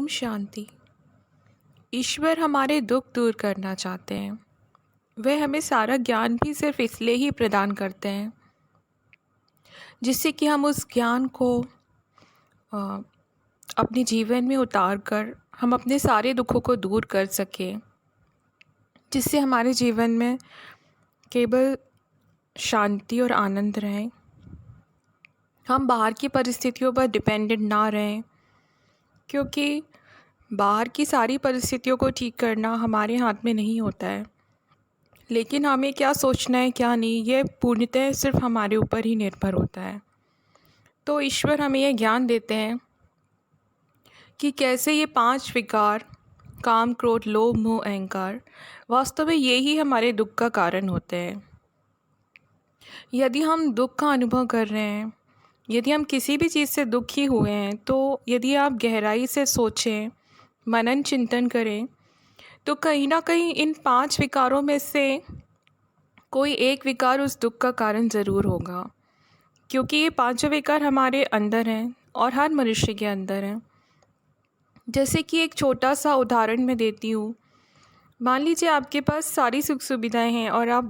ओम शांति। ईश्वर हमारे दुख दूर करना चाहते हैं। वह हमें सारा ज्ञान भी सिर्फ इसलिए ही प्रदान करते हैं जिससे कि हम उस ज्ञान को अ, अपने जीवन में उतार कर हम अपने सारे दुखों को दूर कर सकें, जिससे हमारे जीवन में केवल शांति और आनंद रहे। हम बाहर की परिस्थितियों पर डिपेंडेंट ना रहें, क्योंकि बाहर की सारी परिस्थितियों को ठीक करना हमारे हाथ में नहीं होता है। लेकिन हमें क्या सोचना है क्या नहीं, ये पूर्णतः सिर्फ हमारे ऊपर ही निर्भर होता है। तो ईश्वर हमें यह ज्ञान देते हैं कि कैसे ये 5 विकार काम, क्रोध, लोभ, मोह, अहंकार वास्तव में ये ही हमारे दुख का कारण होते हैं। यदि हम दुख का अनुभव कर रहे हैं, यदि हम किसी भी चीज़ से दुखी हुए हैं, तो यदि आप गहराई से सोचें, मनन चिंतन करें, तो कहीं ना कहीं इन 5 विकारों में से कोई एक विकार उस दुख का कारण ज़रूर होगा, क्योंकि ये 5 विकार हमारे अंदर हैं और हर मनुष्य के अंदर हैं। जैसे कि एक छोटा सा उदाहरण मैं देती हूँ। मान लीजिए आपके पास सारी सुख सुविधाएं हैं और आप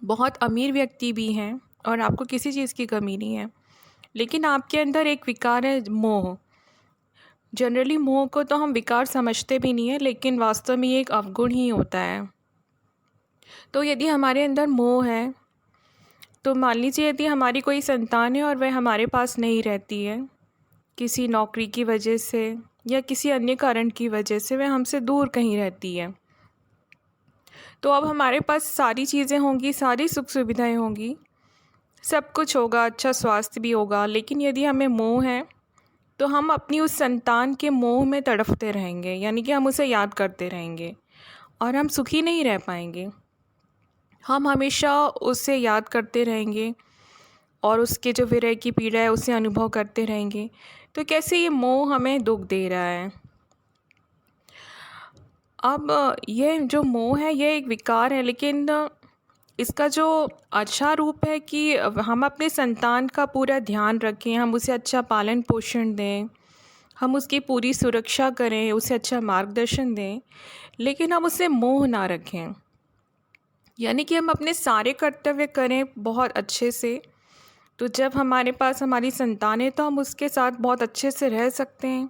बहुत अमीर व्यक्ति भी हैं और आपको किसी चीज़ की कमी नहीं है, लेकिन आपके अंदर एक विकार है, मोह। जनरली मोह को तो हम विकार समझते भी नहीं है, लेकिन वास्तव में ये एक अवगुण ही होता है। तो यदि हमारे अंदर मोह है, तो मान लीजिए यदि हमारी कोई संतान है और वह हमारे पास नहीं रहती है, किसी नौकरी की वजह से या किसी अन्य कारण की वजह से वह हमसे दूर कहीं रहती है, तो अब हमारे पास सारी चीज़ें होंगी, सारी सुख सुविधाएं होंगी, सब कुछ होगा, अच्छा स्वास्थ्य भी होगा, लेकिन यदि हमें मोह है तो हम अपनी उस संतान के मोह में तड़पते रहेंगे, यानी कि हम उसे याद करते रहेंगे और हम सुखी नहीं रह पाएंगे। हम हमेशा उसे याद करते रहेंगे और उसके जो विरह की पीड़ा है उसे अनुभव करते रहेंगे। तो कैसे ये मोह हमें दुख दे रहा है। अब ये जो मोह है ये एक विकार है, लेकिन इसका जो अच्छा रूप है कि हम अपने संतान का पूरा ध्यान रखें, हम उसे अच्छा पालन पोषण दें, हम उसकी पूरी सुरक्षा करें, उसे अच्छा मार्गदर्शन दें, लेकिन हम उसे मोह ना रखें। यानी कि हम अपने सारे कर्तव्य करें बहुत अच्छे से। तो जब हमारे पास हमारी संतान है तो हम उसके साथ बहुत अच्छे से रह सकते हैं,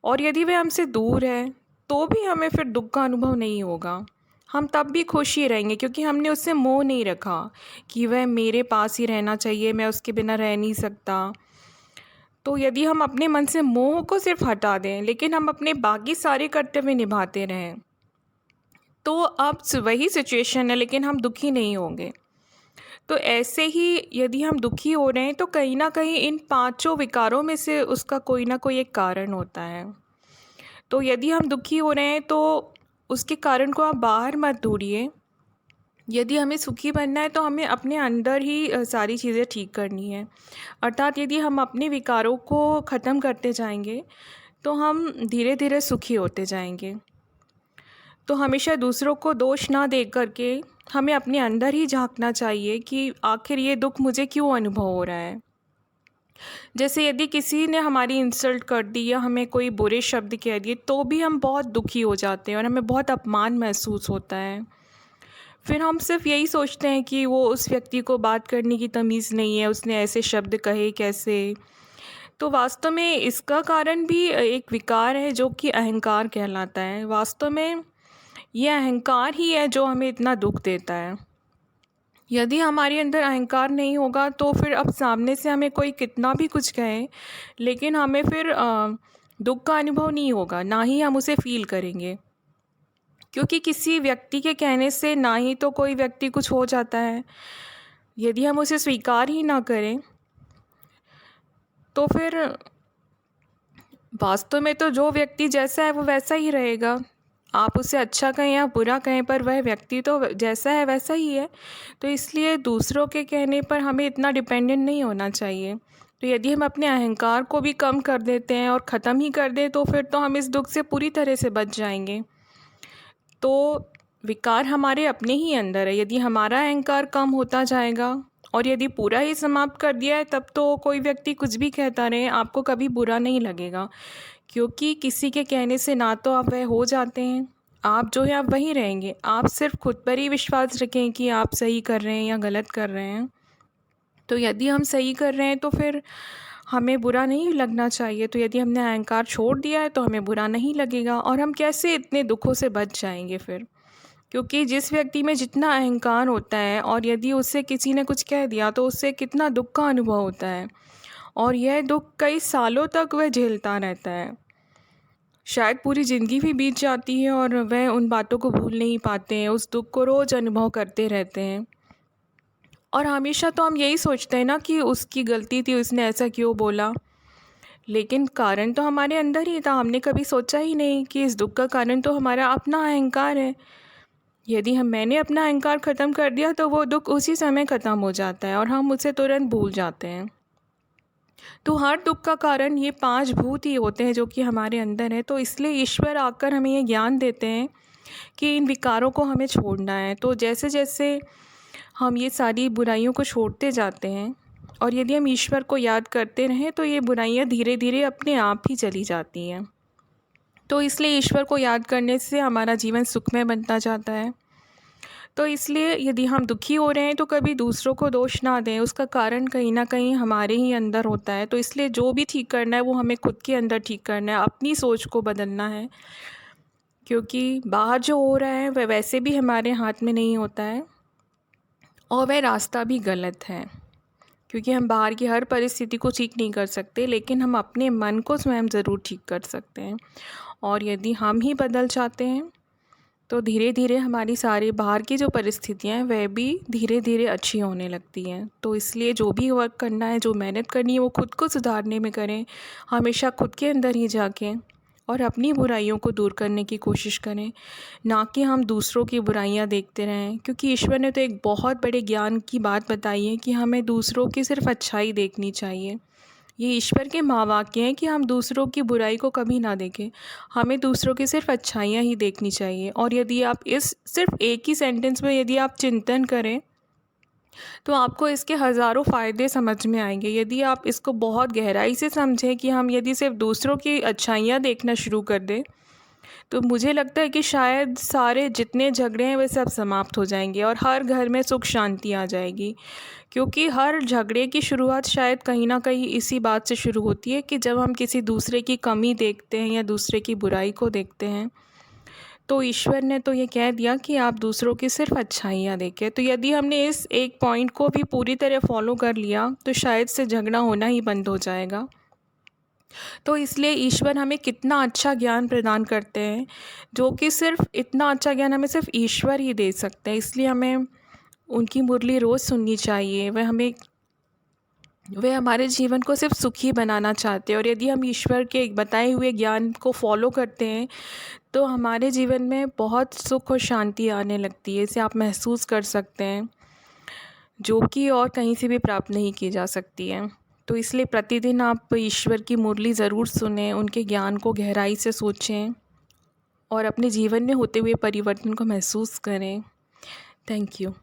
और यदि वह हमसे दूर है तो भी हमें फिर दुख का अनुभव नहीं होगा। हम तब भी खुश ही रहेंगे, क्योंकि हमने उससे मोह नहीं रखा कि वह मेरे पास ही रहना चाहिए, मैं उसके बिना रह नहीं सकता। तो यदि हम अपने मन से मोह को सिर्फ हटा दें, लेकिन हम अपने बाकी सारे कर्तव्य निभाते रहें, तो अब वही सिचुएशन है, लेकिन हम दुखी नहीं होंगे। तो ऐसे ही यदि हम दुखी हो रहे हैं तो कहीं ना कहीं इन 5 विकारों में से उसका कोई ना कोई एक कारण होता है। तो यदि हम दुखी हो रहे हैं तो उसके कारण को आप बाहर मत ढूंढिए। यदि हमें सुखी बनना है तो हमें अपने अंदर ही सारी चीज़ें ठीक करनी है। अर्थात यदि हम अपने विकारों को ख़त्म करते जाएंगे तो हम धीरे धीरे सुखी होते जाएंगे। तो हमेशा दूसरों को दोष ना दे करके हमें अपने अंदर ही झांकना चाहिए कि आखिर ये दुख मुझे क्यों अनुभव हो रहा है। जैसे यदि किसी ने हमारी इंसल्ट कर दी या हमें कोई बुरे शब्द कह दिए तो भी हम बहुत दुखी हो जाते हैं और हमें बहुत अपमान महसूस होता है। फिर हम सिर्फ यही सोचते हैं कि वो उस व्यक्ति को बात करने की तमीज़ नहीं है, उसने ऐसे शब्द कहे कैसे। तो वास्तव में इसका कारण भी एक विकार है जो कि अहंकार कहलाता है। वास्तव में ये अहंकार ही है जो हमें इतना दुख देता है। यदि हमारे अंदर अहंकार नहीं होगा तो फिर अब सामने से हमें कोई कितना भी कुछ कहे, लेकिन हमें फिर दुख का अनुभव नहीं होगा, ना ही हम उसे फील करेंगे। क्योंकि किसी व्यक्ति के कहने से ना ही तो कोई व्यक्ति कुछ हो जाता है। यदि हम उसे स्वीकार ही ना करें तो फिर वास्तव में तो जो व्यक्ति जैसा है वो वैसा ही रहेगा। आप उसे अच्छा कहें या बुरा कहें, पर वह व्यक्ति तो जैसा है वैसा ही है। तो इसलिए दूसरों के कहने पर हमें इतना डिपेंडेंट नहीं होना चाहिए। तो यदि हम अपने अहंकार को भी कम कर देते हैं और ख़त्म ही कर दें तो फिर तो हम इस दुख से पूरी तरह से बच जाएंगे। तो विकार हमारे अपने ही अंदर है। यदि हमारा अहंकार कम होता जाएगा और यदि पूरा ही समाप्त कर दिया है तब तो कोई व्यक्ति कुछ भी कहता रहे, आपको कभी बुरा नहीं लगेगा, क्योंकि किसी के कहने से ना तो आप वह हो जाते हैं, आप जो है आप वहीं रहेंगे। आप सिर्फ खुद पर ही विश्वास रखें कि आप सही कर रहे हैं या गलत कर रहे हैं। तो यदि हम सही कर रहे हैं तो फिर हमें बुरा नहीं लगना चाहिए। तो यदि हमने अहंकार छोड़ दिया है तो हमें बुरा नहीं लगेगा, और हम कैसे इतने दुखों से बच जाएंगे फिर। क्योंकि जिस व्यक्ति में जितना अहंकार होता है और यदि उससे किसी ने कुछ कह दिया तो उससे कितना दुख का अनुभव होता है, और यह दुख कई सालों तक वह झेलता रहता है। शायद पूरी ज़िंदगी भी बीत जाती है और वह उन बातों को भूल नहीं पाते हैं, उस दुख को रोज़ अनुभव करते रहते हैं। और हमेशा तो हम यही सोचते हैं ना कि उसकी गलती थी, उसने ऐसा क्यों बोला, लेकिन कारण तो हमारे अंदर ही था। हमने कभी सोचा ही नहीं कि इस दुख का कारण तो हमारा अपना अहंकार है। यदि मैंने अपना अहंकार ख़त्म कर दिया तो वो दुख उसी समय ख़त्म हो जाता है और हम उसे तुरंत भूल जाते हैं। तो हर दुख का कारण ये 5 भूत ही होते हैं जो कि हमारे अंदर है। तो इसलिए ईश्वर आकर हमें ये ज्ञान देते हैं कि इन विकारों को हमें छोड़ना है। तो जैसे जैसे हम ये सारी बुराइयों को छोड़ते जाते हैं और यदि हम ईश्वर को याद करते रहें तो ये बुराइयां धीरे धीरे अपने आप ही चली जाती हैं। तो इसलिए ईश्वर को याद करने से हमारा जीवन सुखमय बनता जाता है। तो इसलिए यदि हम दुखी हो रहे हैं तो कभी दूसरों को दोष ना दें, उसका कारण कहीं ना कहीं हमारे ही अंदर होता है। तो इसलिए जो भी ठीक करना है वो हमें खुद के अंदर ठीक करना है, अपनी सोच को बदलना है, क्योंकि बाहर जो हो रहा है वह वैसे भी हमारे हाथ में नहीं होता है और वह रास्ता भी गलत है। क्योंकि हम बाहर की हर परिस्थिति को ठीक नहीं कर सकते, लेकिन हम अपने मन को स्वयं ज़रूर ठीक कर सकते हैं। और यदि हम ही बदल जाते हैं तो धीरे धीरे हमारी सारी बाहर की जो परिस्थितियाँ हैं वह भी धीरे धीरे अच्छी होने लगती हैं। तो इसलिए जो भी वर्क करना है, जो मेहनत करनी है, वो खुद को सुधारने में करें, हमेशा खुद के अंदर ही जाकें और अपनी बुराइयों को दूर करने की कोशिश करें, ना कि हम दूसरों की बुराइयां देखते रहें। क्योंकि ईश्वर ने तो एक बहुत बड़े ज्ञान की बात बताई है कि हमें दूसरों की सिर्फ अच्छाई देखनी चाहिए। ये ईश्वर के महावाक्य हैं कि हम दूसरों की बुराई को कभी ना देखें, हमें दूसरों की सिर्फ अच्छाइयाँ ही देखनी चाहिए। और यदि आप इस सिर्फ एक ही सेंटेंस में यदि आप चिंतन करें तो आपको इसके हज़ारों फ़ायदे समझ में आएंगे। यदि आप इसको बहुत गहराई से समझें कि हम यदि सिर्फ दूसरों की अच्छाइयाँ देखना शुरू कर दें तो मुझे लगता है कि शायद सारे जितने झगड़े हैं वे सब समाप्त हो जाएंगे और हर घर में सुख शांति आ जाएगी। क्योंकि हर झगड़े की शुरुआत शायद कहीं ना कहीं इसी बात से शुरू होती है कि जब हम किसी दूसरे की कमी देखते हैं या दूसरे की बुराई को देखते हैं। तो ईश्वर ने तो ये कह दिया कि आप दूसरों की सिर्फ अच्छाइयाँ देखें। तो यदि हमने इस एक पॉइंट को भी पूरी तरह फॉलो कर लिया तो शायद से झगड़ा होना ही बंद हो जाएगा। तो इसलिए ईश्वर हमें कितना अच्छा ज्ञान प्रदान करते हैं, जो कि सिर्फ इतना अच्छा ज्ञान हमें सिर्फ ईश्वर ही दे सकते हैं। इसलिए हमें उनकी मुरली रोज़ सुननी चाहिए। वे हमारे जीवन को सिर्फ सुखी बनाना चाहते हैं। और यदि हम ईश्वर के बताए हुए ज्ञान को फॉलो करते हैं तो हमारे जीवन में बहुत सुख और शांति आने लगती है। इसे आप महसूस कर सकते हैं, जो कि और कहीं से भी प्राप्त नहीं की जा सकती है। तो इसलिए प्रतिदिन आप ईश्वर की मुरली ज़रूर सुनें, उनके ज्ञान को गहराई से सोचें और अपने जीवन में होते हुए परिवर्तन को महसूस करें। Thank you.